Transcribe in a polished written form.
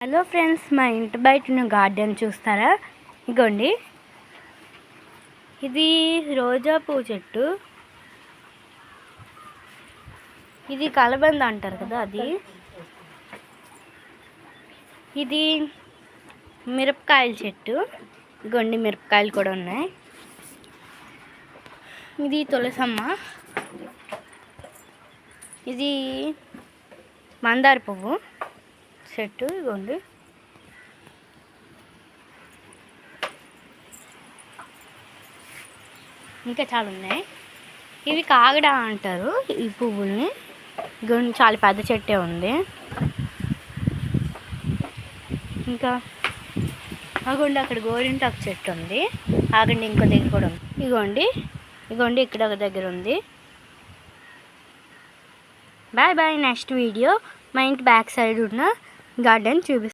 Hello friends, మా ఇంటి బయట ఉన్న గార్డెన్ చూస్తారా? ఇగోండి, ఇది రోజా పువ్వు చెట్టు. ఇది కలబంద అంటారు కదా, అది. ఇది మిరపకాయల చెట్టు. ఇగోండి, మిరపకాయలు కూడా ఉన్నాయి. ఇది తులసమ్మ. ఇది మందార పువ్వు చెట్టు. ఇగోండి, ఇంకా చాలా ఉన్నాయి. ఇవి కాగడ అంటారు ఈ పువ్వుల్ని. ఇగోండి, చాలా పెద్ద చెట్టే ఉంది. ఇంకా ఆగండి, అక్కడ గోరింటాకు చెట్టు ఉంది. ఆగండి, ఇంకో దగ్గర కూడా ఉంది. ఇగోండి ఇక్కడ ఒక దగ్గర ఉంది. Bye bye. నెక్స్ట్ వీడియో మా ఇంటి బ్యాక్ సైడ్ ఉన్న గార్డెన్ చూపిస్తాను.